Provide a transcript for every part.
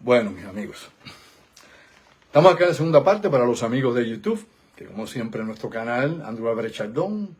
Bueno, mis amigos, estamos acá en la segunda parte para los amigos de YouTube, que como siempre en nuestro canal, Andrew Alvarez Chardón,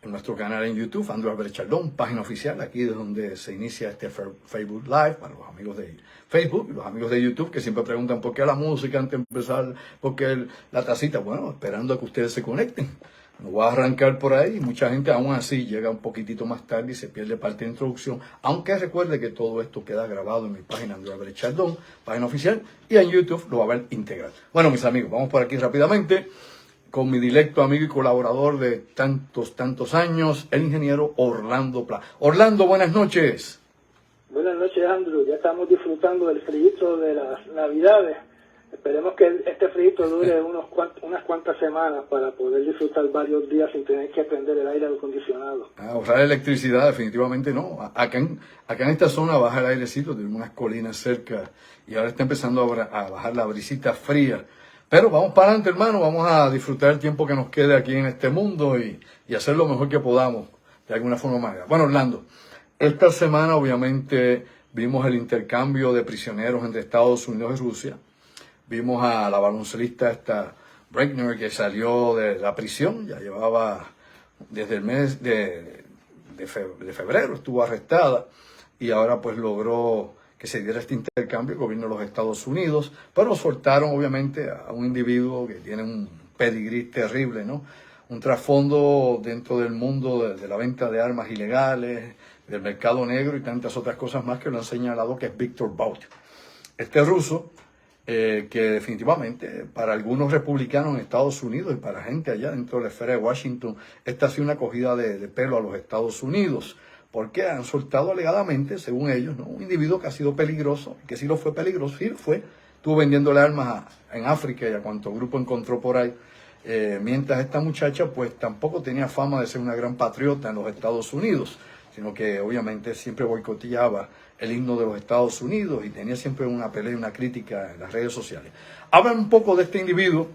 en nuestro canal en YouTube, Andrew Alvarez Chardón, página oficial, aquí es donde se inicia este Facebook Live para los amigos de Facebook y los amigos de YouTube que siempre preguntan por qué la música antes de empezar, por qué la tacita. Bueno, esperando a que ustedes se conecten. No voy a arrancar por ahí, mucha gente aún así llega un poquitito más tarde y se pierde parte de introducción, aunque recuerde que todo esto queda grabado en mi página Andrew Alvarez Chardón, página oficial, y en YouTube lo va a ver integral. Bueno, mis amigos, vamos por aquí rápidamente con mi directo amigo y colaborador de tantos años, el ingeniero Orlando Pla. Orlando, buenas noches. Buenas noches, Andrew. Ya estamos disfrutando del frío de las Navidades. Esperemos que este frío dure unas cuantas semanas para poder disfrutar varios días sin tener que prender el aire acondicionado. Ahorrar electricidad definitivamente no. Acá en esta zona baja el airecito, tenemos unas colinas cerca y ahora está empezando a bajar la brisita fría. Pero vamos para adelante, hermano, vamos a disfrutar el tiempo que nos quede aquí en este mundo y hacer lo mejor que podamos, de alguna forma más. Bueno, Orlando, esta semana obviamente vimos el intercambio de prisioneros entre Estados Unidos y Rusia. Vimos a la baloncelista esta Breckner que salió de la prisión, ya llevaba desde el mes de febrero, estuvo arrestada y ahora pues logró que se diera este intercambio, el gobierno de los Estados Unidos, pero soltaron obviamente a un individuo que tiene un pedigrí terrible, ¿no? Un trasfondo dentro del mundo de la venta de armas ilegales, del mercado negro y tantas otras cosas más que lo han señalado, que es Viktor Bout. Este ruso, que definitivamente para algunos republicanos en Estados Unidos y para gente allá dentro de la esfera de Washington, esta ha sido una cogida de pelo a los Estados Unidos, porque han soltado alegadamente, según ellos, ¿no? Un individuo que ha sido peligroso, que sí lo fue peligroso, sí lo fue, estuvo vendiéndole armas en África y a cuanto grupo encontró por ahí, mientras esta muchacha pues tampoco tenía fama de ser una gran patriota en los Estados Unidos, sino que obviamente siempre boicoteaba el himno de los Estados Unidos y tenía siempre una pelea y una crítica en las redes sociales. Habla un poco de este individuo,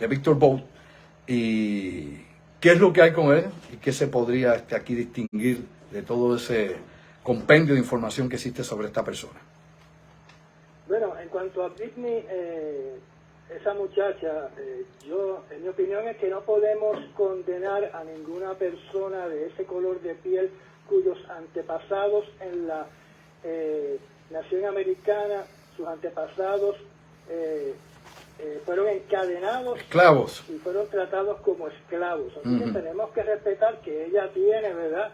de Viktor Bout, y qué es lo que hay con él y qué se podría aquí distinguir de todo ese compendio de información que existe sobre esta persona. Bueno, en cuanto a Britney, esa muchacha, en mi opinión es que no podemos condenar a ninguna persona de ese color de piel cuyos antepasados en la nación americana, sus antepasados fueron encadenados, esclavos, y fueron tratados como esclavos. Así que tenemos que respetar que ella tiene, ¿verdad?,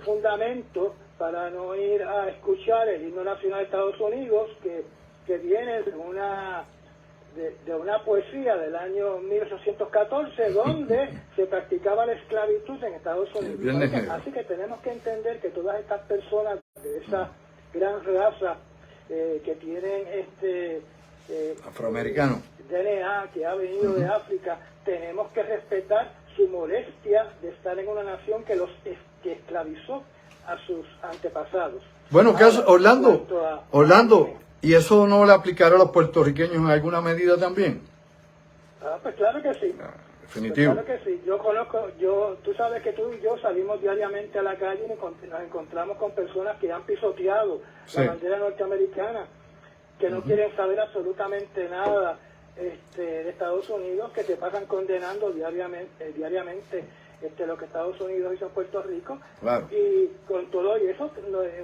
fundamento para no ir a escuchar el himno nacional de Estados Unidos, que viene de una poesía del año 1814 donde se practicaba la esclavitud en Estados Unidos. Así que tenemos que entender que todas estas personas de esa gran raza que tienen afroamericano, DNA, que ha venido de África, tenemos que respetar su molestia de estar en una nación que esclavizó a sus antepasados. Bueno, Orlando, ¿y eso no le aplicará a los puertorriqueños en alguna medida también? Pues claro que sí. Definitivo. Pues claro que sí. Tú sabes que tú y yo salimos diariamente a la calle y nos encontramos con personas que han pisoteado la bandera norteamericana, que no quieren saber absolutamente nada de Estados Unidos, que te pasan condenando diariamente lo que Estados Unidos hizo en Puerto Rico. Claro. Y con todo eso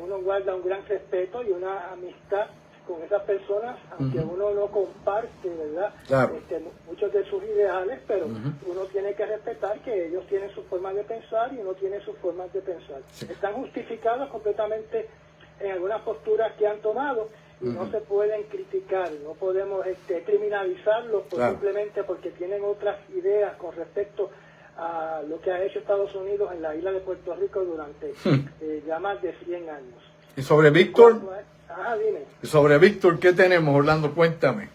uno guarda un gran respeto y una amistad con esas personas, aunque uno no comparte, ¿verdad?, claro, muchos de sus ideales, pero uno tiene que respetar que ellos tienen su forma de pensar y uno tiene sus formas de pensar. Están justificados completamente en algunas posturas que han tomado y no se pueden criticar, no podemos criminalizarlos simplemente porque tienen otras ideas con respecto a lo que ha hecho Estados Unidos en la isla de Puerto Rico durante ya más de 100 años. ¿Y sobre Víctor? Dime. ¿Y sobre Víctor qué tenemos, Orlando? Cuéntame.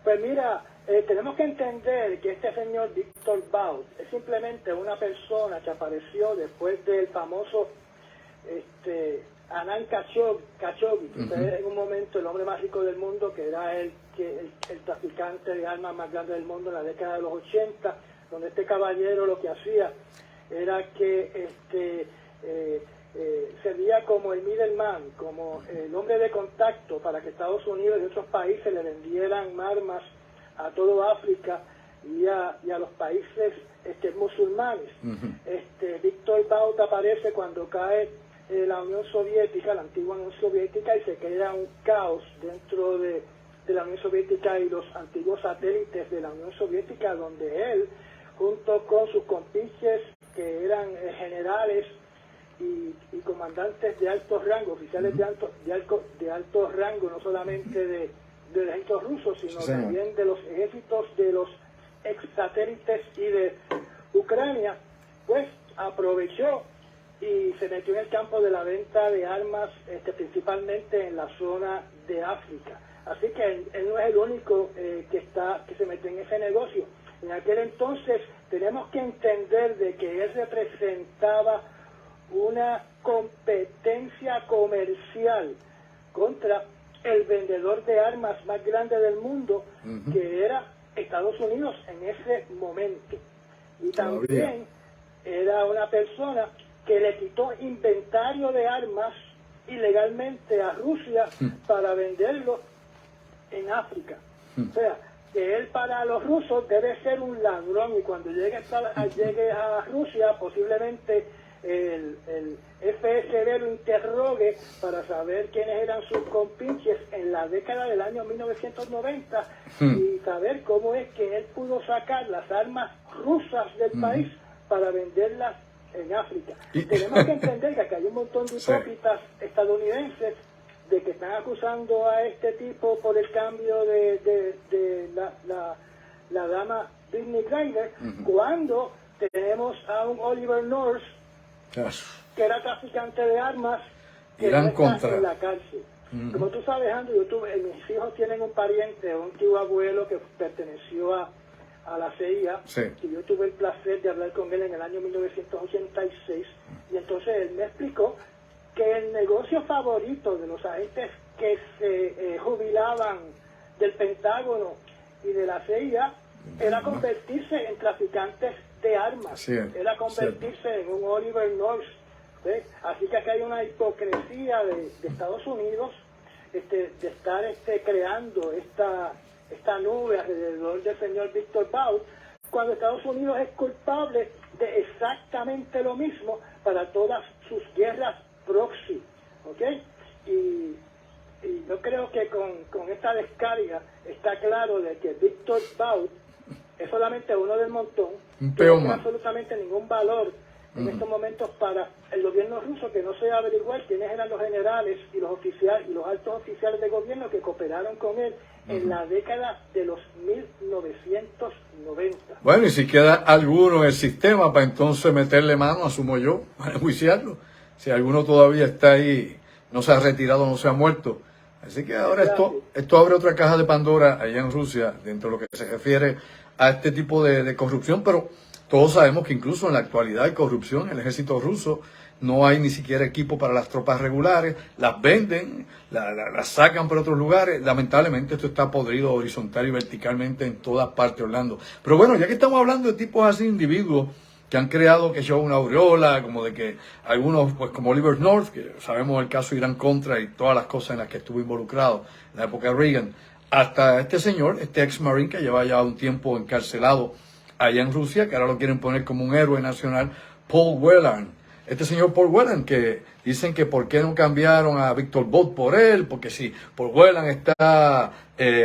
Pues mira, tenemos que entender que este señor Viktor Bout es simplemente una persona que apareció después del famoso Anand Khashoggi, que fue en un momento el hombre más rico del mundo, que era el traficante de armas más grande del mundo en la década de los 80, donde este caballero lo que hacía era que servía como el middleman, como el hombre de contacto para que Estados Unidos y otros países le vendieran armas a toda África y a los países musulmanes. Víctor Bout aparece cuando cae la Unión Soviética, la antigua Unión Soviética, y se crea un caos dentro de la Unión Soviética y los antiguos satélites de la Unión Soviética, donde él, junto con sus compinches que eran generales y comandantes de alto rango, oficiales de alto rango, no solamente del ejército ruso, sino también de los ejércitos de los ex satélites y de Ucrania, pues aprovechó y se metió en el campo de la venta de armas, principalmente en la zona de África. Así que él no es el único que se mete en ese negocio. En aquel entonces tenemos que entender de que él representaba una competencia comercial contra el vendedor de armas más grande del mundo, que era Estados Unidos en ese momento. Y también era una persona que le quitó inventario de armas ilegalmente a Rusia para venderlo en África. O sea, que él para los rusos debe ser un ladrón, y cuando llegue a Rusia posiblemente el FSB lo interrogue para saber quiénes eran sus compinches en la década del año 1990 y saber cómo es que él pudo sacar las armas rusas del país para venderlas en África. Tenemos que entender que acá hay un montón de hipócritas estadounidenses de que están acusando a este tipo por el cambio de la dama Britney Griner, cuando tenemos a un Oliver North que era traficante de armas, que no está en la cárcel. Como tú sabes, Andrew, mis hijos tienen un pariente, un tío abuelo que perteneció a la CIA, y yo tuve el placer de hablar con él en el año 1986, y entonces él me explicó que el negocio favorito de los agentes que se jubilaban del Pentágono y de la CIA era convertirse en traficantes de armas, era convertirse en un Oliver North. ¿Ves? Así que acá hay una hipocresía de Estados Unidos de estar creando esta nube alrededor del señor Víctor Bout, cuando Estados Unidos es culpable de exactamente lo mismo para todas sus guerras proxy, ¿ok? Y yo creo que con esta descarga está claro de que Víctor Bout es solamente uno del montón, que no tiene absolutamente ningún valor en estos momentos para el gobierno ruso, que no se averiguar quiénes eran los generales y los oficiales y los altos oficiales de gobierno que cooperaron con él en la década de los 1990. Bueno, y si queda alguno en el sistema para entonces meterle mano, asumo yo, para enjuiciarlo. Si alguno todavía está ahí, no se ha retirado, no se ha muerto. Así que ahora esto abre otra caja de Pandora allá en Rusia, dentro de lo que se refiere a este tipo de corrupción, pero todos sabemos que incluso en la actualidad hay corrupción en el ejército ruso. No hay ni siquiera equipo para las tropas regulares, las venden, las sacan por otros lugares. Lamentablemente esto está podrido horizontal y verticalmente en todas partes, Orlando. Pero bueno, ya que estamos hablando de tipos así, individuos que han creado que yo una aureola, como de que algunos, pues como Oliver North, que sabemos el caso Irán-Contra y todas las cosas en las que estuvo involucrado en la época de Reagan, hasta este señor, este ex-marine que lleva ya un tiempo encarcelado allá en Rusia, que ahora lo quieren poner como un héroe nacional, Paul Whelan. Este señor Paul Whelan, que dicen que por qué no cambiaron a Víctor Bout por él, porque si Paul Whelan está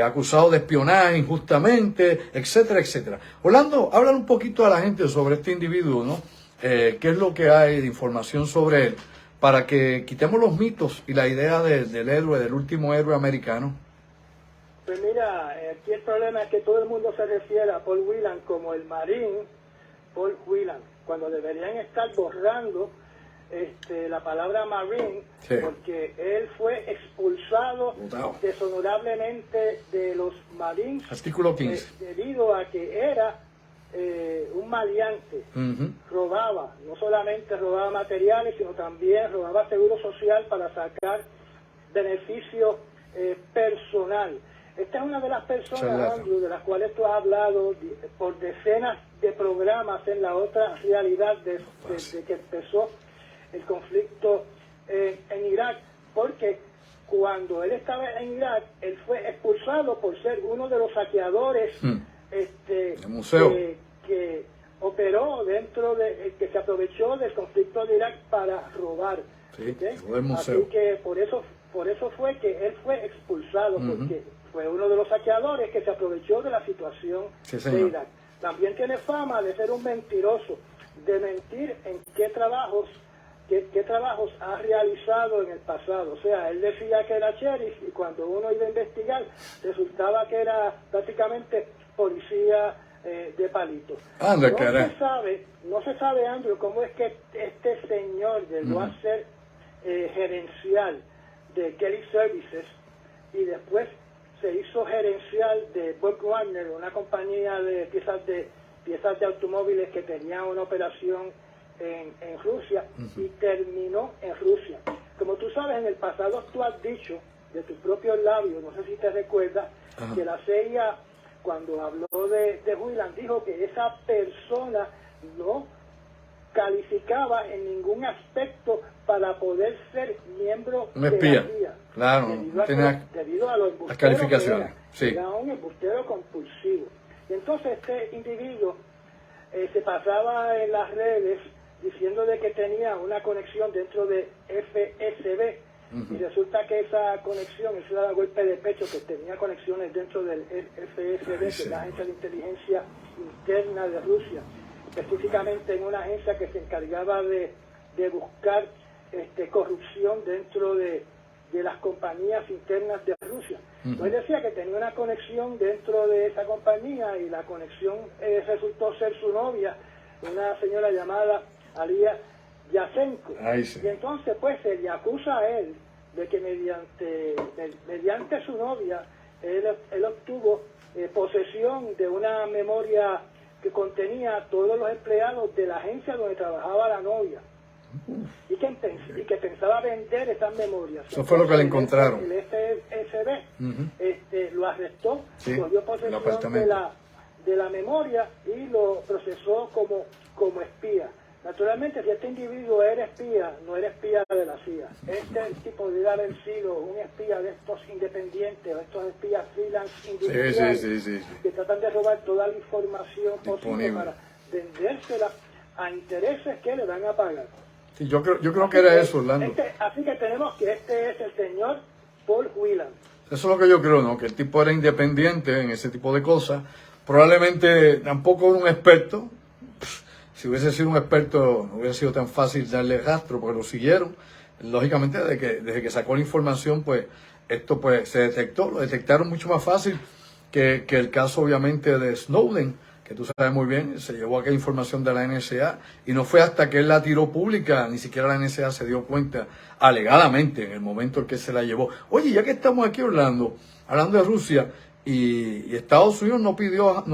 acusado de espionaje injustamente, etcétera, etcétera. Orlando, háblale un poquito a la gente sobre este individuo, ¿no? ¿Qué es lo que hay de información sobre él? Para que quitemos los mitos y la idea del héroe, del último héroe americano. Pues mira, aquí el problema es que todo el mundo se refiere a Paul Whelan como el Marine Paul Whelan, cuando deberían estar borrando la palabra Marine, porque él fue expulsado deshonorablemente de los Marines. Artículo 15. Debido a que era un maleante, robaba, no solamente robaba materiales, sino también robaba seguro social para sacar beneficio personal. Esta es una de las personas, Andrew, de las cuales tú has hablado por decenas de programas en la otra realidad desde que empezó el conflicto en Irak, porque cuando él estaba en Irak, él fue expulsado por ser uno de los saqueadores el museo que operó dentro de, que se aprovechó del conflicto de Irak para robar. Sí, ¿okay? el museo. Así que por eso fue que él fue expulsado, porque fue uno de los saqueadores que se aprovechó de la situación de Irak. También tiene fama de ser un mentiroso, de mentir en qué trabajos ha realizado en el pasado. O sea, él decía que era sheriff y cuando uno iba a investigar resultaba que era prácticamente policía de palito. Anda, no se sabe, Andrew, cómo es que este señor llegó a ser gerencial de Kelly Services y después se hizo gerencial de Borg-Warner, una compañía de piezas de automóviles que tenía una operación en Rusia y terminó en Rusia. Como tú sabes, en el pasado tú has dicho de tus propios labios, no sé si te recuerdas, que la CIA, cuando habló de Whelan, dijo que esa persona no calificaba en ningún aspecto para poder ser miembro de la CIA. Claro, debido a los las calificaciones. Era un embustero compulsivo. Y entonces este individuo se pasaba en las redes diciendo de que tenía una conexión dentro de FSB, y resulta que esa conexión, ese era golpe de pecho, que tenía conexiones dentro del FSB, que es la agencia de inteligencia interna de Rusia, específicamente en una agencia que se encargaba de buscar corrupción dentro de las compañías internas de Rusia. Entonces decía que tenía una conexión dentro de esa compañía y la conexión resultó ser su novia, una señora llamada Alia Yasenko. Y entonces pues se le acusa a él de que mediante su novia él obtuvo posesión de una memoria que contenía todos los empleados de la agencia donde trabajaba la novia. Y que pensaba vender esas memorias. Eso fue lo que le encontraron. El FSB lo arrestó, cogió posesión de la memoria y lo procesó como espía. Naturalmente, si este individuo era espía, no era espía de la CIA. Este tipo debe haber sido un espía de estos independientes, o estos espías freelance industriales que tratan de robar toda la información posible para vendérsela a intereses que le van a pagar. Sí, yo creo que era eso, Orlando. Así que tenemos que este es el señor Paul Whelan. Eso es lo que yo creo, ¿no? Que el tipo era independiente en ese tipo de cosas. Probablemente tampoco era un experto. Si hubiese sido un experto, no hubiera sido tan fácil darle rastro, porque lo siguieron. Lógicamente, desde que sacó la información, pues esto pues se detectó. Lo detectaron mucho más fácil que el caso, obviamente, de Snowden, que tú sabes muy bien, se llevó aquella información de la NSA y no fue hasta que él la tiró pública, ni siquiera la NSA se dio cuenta, alegadamente, en el momento en que se la llevó. Oye, ya que estamos aquí, Orlando, hablando de Rusia, y Estados Unidos no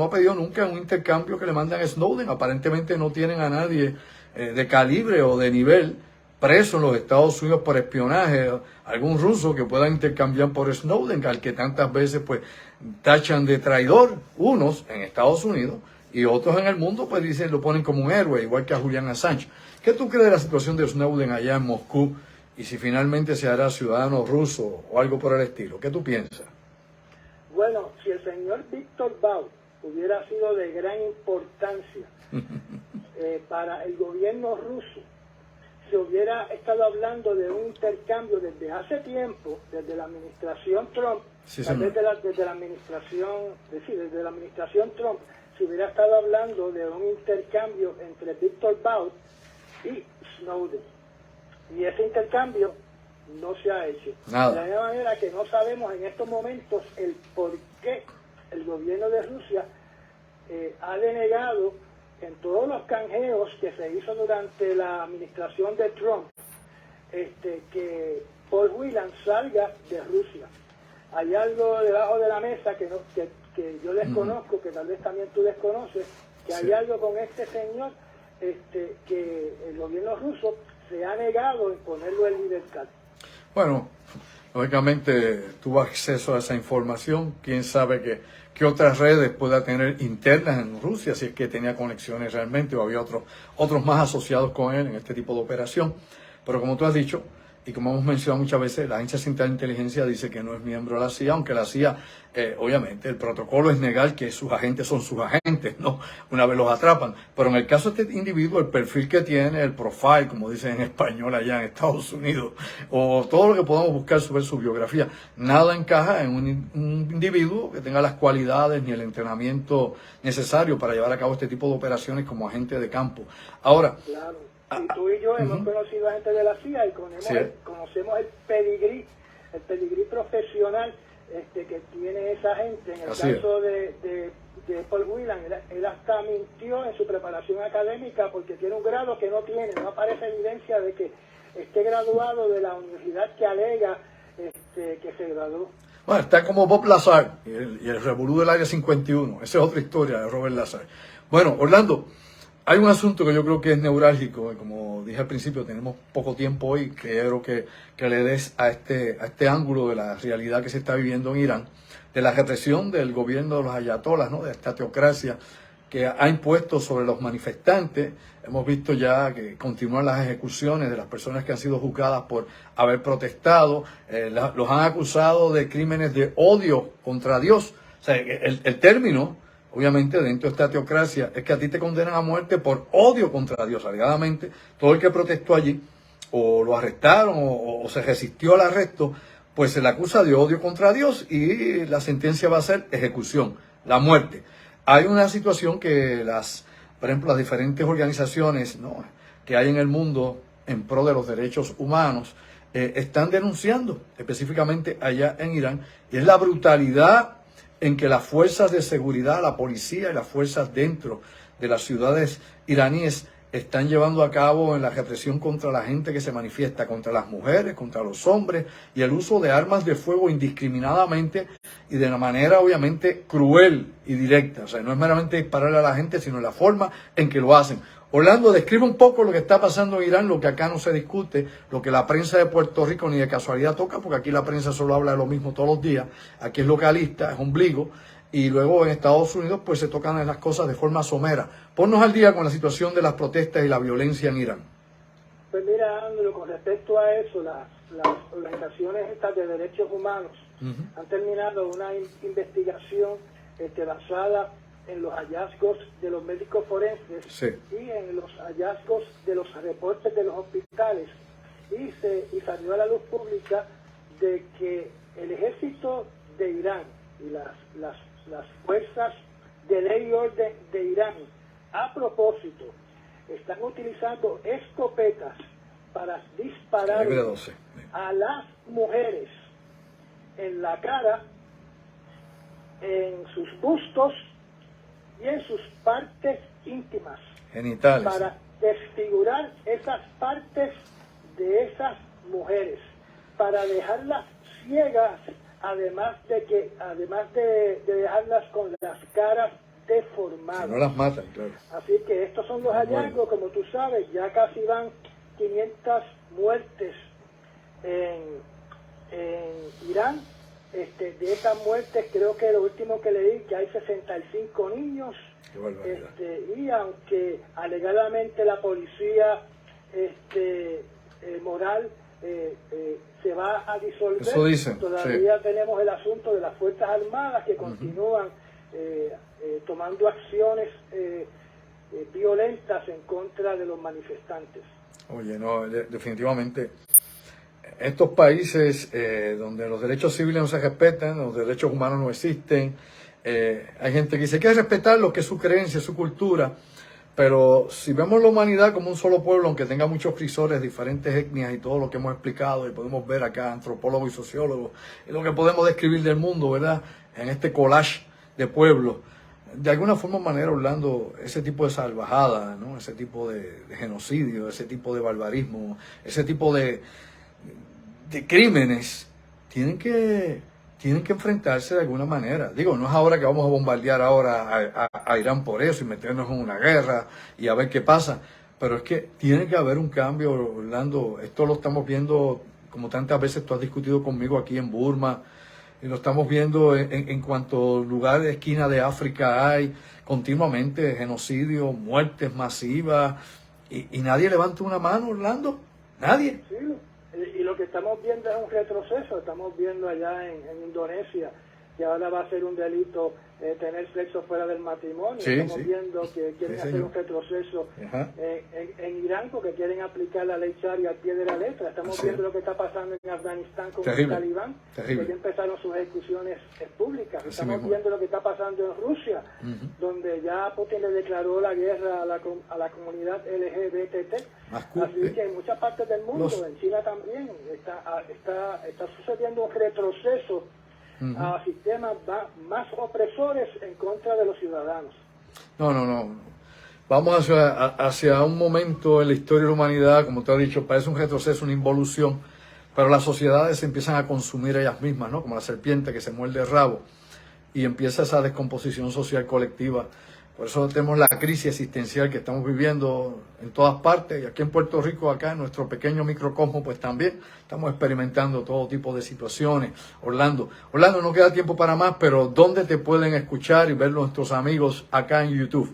ha pedido nunca un intercambio que le mandan a Snowden. Aparentemente no tienen a nadie de calibre o de nivel preso en los Estados Unidos por espionaje, algún ruso que pueda intercambiar por Snowden, al que tantas veces pues tachan de traidor, unos en Estados Unidos y otros en el mundo pues dicen, lo ponen como un héroe, igual que a Julian Assange. ¿Qué tú crees de la situación de Snowden allá en Moscú y si finalmente se hará ciudadano ruso o algo por el estilo? ¿Qué tú piensas? Bueno, si el señor Víctor Bout hubiera sido de gran importancia para el gobierno ruso, se hubiera estado hablando de un intercambio desde hace tiempo, desde la administración Trump, desde la administración Trump, se hubiera estado hablando de un intercambio entre Víctor Bout y Snowden. Y ese intercambio no se ha hecho. Nada. De la misma manera que no sabemos en estos momentos el por qué el gobierno de Rusia ha denegado en todos los canjeos que se hizo durante la administración de Trump que Paul Whelan salga de Rusia. Hay algo debajo de la mesa que yo desconozco, que tal vez también tú desconoces, que hay algo con este señor que el gobierno ruso se ha negado en ponerlo en libertad. Bueno, lógicamente tuvo acceso a esa información. Quién sabe qué otras redes pueda tener internas en Rusia, si es que tenía conexiones realmente o había otros más asociados con él en este tipo de operación. Pero como tú has dicho, y como hemos mencionado muchas veces, la Agencia Central de Inteligencia dice que no es miembro de la CIA, aunque la CIA, obviamente, el protocolo es negar que sus agentes son sus agentes, ¿no? Una vez los atrapan. Pero en el caso de este individuo, el perfil que tiene, el profile, como dicen en español allá en Estados Unidos, o todo lo que podamos buscar sobre su biografía, nada encaja en un individuo que tenga las cualidades ni el entrenamiento necesario para llevar a cabo este tipo de operaciones como agente de campo. Ahora, claro. Y tú y yo hemos conocido a gente de la CIA y conocemos el pedigrí profesional que tiene esa gente. En el caso de Paul Whelan, él hasta mintió en su preparación académica porque tiene un grado que no tiene, no aparece evidencia de que esté graduado de la universidad que alega que se graduó. Bueno, está como Bob Lazar y el revolú del Área 51. Esa es otra historia de Robert Lazar. Bueno, Orlando, hay un asunto que yo creo que es neurálgico, y como dije al principio, tenemos poco tiempo hoy, creo que le des a este ángulo de la realidad que se está viviendo en Irán, de la represión del gobierno de los ayatolás, ¿no? De esta teocracia que ha impuesto sobre los manifestantes. Hemos visto ya que continúan las ejecuciones de las personas que han sido juzgadas por haber protestado, los han acusado de crímenes de odio contra Dios. O sea, el término, obviamente, dentro de esta teocracia, es que a ti te condenan a muerte por odio contra Dios. Alegadamente, todo el que protestó allí, o lo arrestaron, o se resistió al arresto, pues se le acusa de odio contra Dios y la sentencia va a ser ejecución, la muerte. Hay una situación que por ejemplo, las diferentes organizaciones, ¿no?, que hay en el mundo en pro de los derechos humanos, están denunciando, específicamente allá en Irán, y es la brutalidad en que las fuerzas de seguridad, la policía y las fuerzas dentro de las ciudades iraníes están llevando a cabo en la represión contra la gente que se manifiesta, contra las mujeres, contra los hombres, y el uso de armas de fuego indiscriminadamente y de una manera obviamente cruel y directa. O sea, no es meramente dispararle a la gente, sino la forma en que lo hacen. Orlando, describe un poco lo que está pasando en Irán, lo que acá no se discute, lo que la prensa de Puerto Rico ni de casualidad toca, porque aquí la prensa solo habla de lo mismo todos los días, aquí es localista, es ombligo, y luego en Estados Unidos pues se tocan las cosas de forma somera. Ponnos al día con la situación de las protestas y la violencia en Irán. Pues mira, Andrew, con respecto a eso, las organizaciones estas de derechos humanos han terminado una investigación basada en los hallazgos de los médicos forenses y en los hallazgos de los reportes de los hospitales, y salió a la luz pública de que el ejército de Irán y las fuerzas de ley y orden de Irán, a propósito, están utilizando escopetas para disparar a las mujeres en la cara, en sus bustos y en sus partes íntimas, genitales, para desfigurar esas partes de esas mujeres, para dejarlas ciegas, además de dejarlas con las caras deformadas. No las matan, claro. Así que estos son los hallazgos, como tú sabes, ya casi van 500 muertes en Irán. De esas muertes, creo que lo último que leí, que hay 65 niños, y aunque alegadamente la policía moral se va a disolver, eso dicen, todavía tenemos el asunto de las Fuerzas Armadas que continúan tomando acciones violentas en contra de los manifestantes. Oye, no, definitivamente estos países donde los derechos civiles no se respetan, los derechos humanos no existen, hay gente que dice que hay que respetar lo que es su creencia, su cultura, pero si vemos la humanidad como un solo pueblo, aunque tenga muchos frisores, diferentes etnias y todo lo que hemos explicado, y podemos ver acá antropólogos y sociólogos, y lo que podemos describir del mundo, ¿verdad?, en este collage de pueblos, de alguna forma o manera, Orlando, ese tipo de salvajada, ¿no?, ese tipo de genocidio, ese tipo de barbarismo, ese tipo de crímenes tienen que enfrentarse de alguna manera. Digo, no es ahora que vamos a bombardear ahora a Irán por eso y meternos en una guerra y a ver qué pasa, pero es que tiene que haber un cambio, Orlando. Esto lo estamos viendo, como tantas veces tú has discutido conmigo aquí en Burma, y lo estamos viendo en cuanto lugares de esquina de África hay continuamente genocidio, muertes masivas, y nadie levanta una mano, Orlando. Nadie. Sí, y lo que estamos viendo es un retroceso. Estamos viendo allá en Indonesia que ahora va a ser un delito tener sexo fuera del matrimonio. Sí, Estamos viendo que quieren hacer un retroceso en Irán porque quieren aplicar la ley Sharia al pie de la letra. Estamos viendo lo que está pasando en Afganistán con el Talibán, que ya empezaron sus ejecuciones públicas. Estamos viendo lo que está pasando en Rusia, donde ya Putin le declaró la guerra a la comunidad LGBT. Así que en muchas partes del mundo, en China también, está sucediendo un retroceso a sistemas más opresores en contra de los ciudadanos. No. Vamos hacia un momento en la historia de la humanidad, como te he dicho, parece un retroceso, una involución, pero las sociedades se empiezan a consumir ellas mismas, ¿no? Como la serpiente que se muerde el rabo, y empieza esa descomposición social colectiva. Por eso tenemos la crisis existencial que estamos viviendo en todas partes, y aquí en Puerto Rico, acá en nuestro pequeño microcosmo, pues también estamos experimentando todo tipo de situaciones. Orlando, no queda tiempo para más, pero ¿dónde te pueden escuchar y ver nuestros amigos acá en YouTube?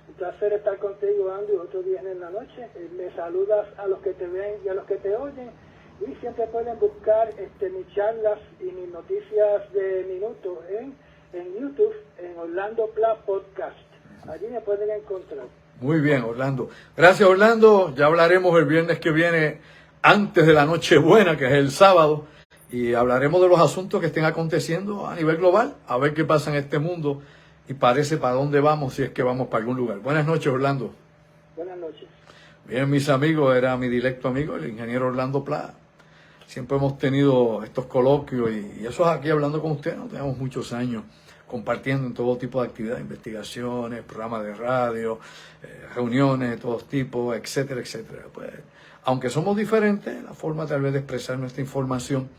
Un placer estar contigo, Andy, otro viernes en la noche. Me saludas a los que te ven y a los que te oyen, y siempre pueden buscar mis charlas y mis noticias de minuto en YouTube, en Orlando Pla Podcast. Allí me pueden encontrar. Muy bien, Orlando. Gracias, Orlando. Ya hablaremos el viernes que viene, antes de la Nochebuena, que es el sábado, y hablaremos de los asuntos que estén aconteciendo a nivel global, a ver qué pasa en este mundo y parece para dónde vamos, si es que vamos para algún lugar. Buenas noches, Orlando. Buenas noches. Bien, mis amigos, era mi directo amigo, el ingeniero Orlando Pla. Siempre hemos tenido estos coloquios y eso es aquí hablando con ustedes, ¿no? Tenemos muchos años compartiendo en todo tipo de actividades, investigaciones, programas de radio, reuniones de todos tipos, etcétera, etcétera. Pues, aunque somos diferentes, la forma tal vez de expresar nuestra información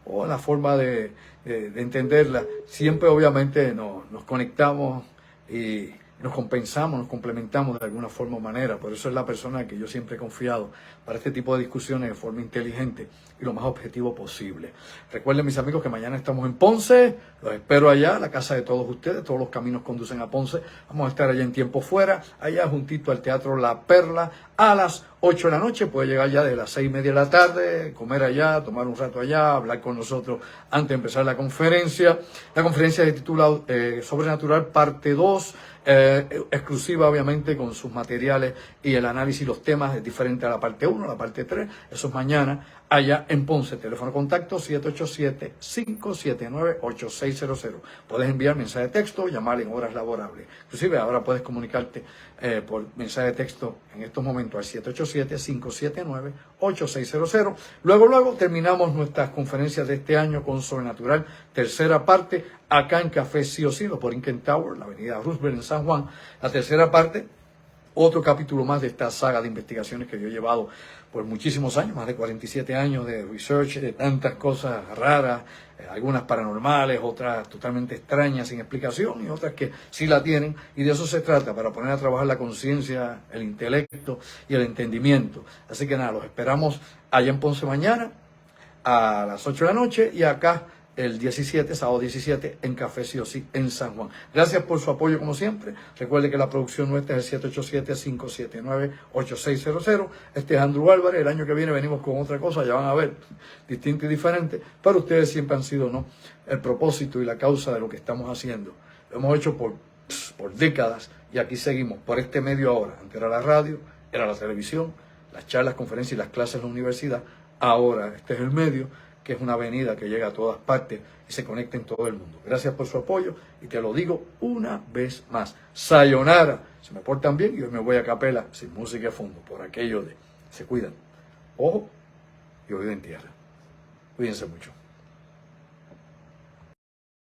o la forma de entenderla, siempre obviamente nos conectamos y nos compensamos, nos complementamos de alguna forma o manera. Por eso es la persona que yo siempre he confiado para este tipo de discusiones de forma inteligente y lo más objetivo posible. Recuerden, mis amigos, que mañana estamos en Ponce. Los espero allá, la casa de todos ustedes. Todos los caminos conducen a Ponce. Vamos a estar allá en tiempo fuera, allá juntito al Teatro La Perla, a las 8 de la noche. Puede llegar ya de las 6:30 de la tarde, comer allá, tomar un rato allá, hablar con nosotros antes de empezar la conferencia. La conferencia se titula Sobrenatural Parte 2. Exclusiva obviamente con sus materiales y el análisis y los temas es diferente a la parte 1, la parte 3, eso es mañana allá en Ponce. Teléfono contacto 787-579-8600. Puedes enviar mensaje de texto, llamar en horas laborables. Inclusive ahora puedes comunicarte por mensaje de texto en estos momentos al 787-579-8600. Luego terminamos nuestras conferencias de este año con Sobrenatural, tercera parte, acá en Café Sí o Sí, lo por Inken Tower, la avenida Roosevelt en San Juan. La tercera parte, otro capítulo más de esta saga de investigaciones que yo he llevado por muchísimos años, más de 47 años de research, de tantas cosas raras, algunas paranormales, otras totalmente extrañas, sin explicación, y otras que sí la tienen, y de eso se trata, para poner a trabajar la conciencia, el intelecto y el entendimiento. Así que nada, los esperamos allá en Ponce mañana a las 8 de la noche, y acá el 17, sábado 17, en Café Sí o Sí, en San Juan. Gracias por su apoyo como siempre. Recuerde que la producción nuestra es el 787-579-8600. Este es Andrew Álvarez. El año que viene venimos con otra cosa, ya van a ver, distinta y diferente, pero ustedes siempre han sido, ¿no?, el propósito y la causa de lo que estamos haciendo. Lo hemos hecho por décadas, y aquí seguimos por este medio ahora. Antes era la radio, era la televisión, las charlas, conferencias y las clases en la universidad. Ahora este es el medio, que es una avenida que llega a todas partes y se conecta en todo el mundo. Gracias por su apoyo, y te lo digo una vez más. Sayonara. Se me portan bien y hoy me voy a capela sin música de fondo, por aquello de se cuidan. Ojo y oído en tierra. Cuídense mucho.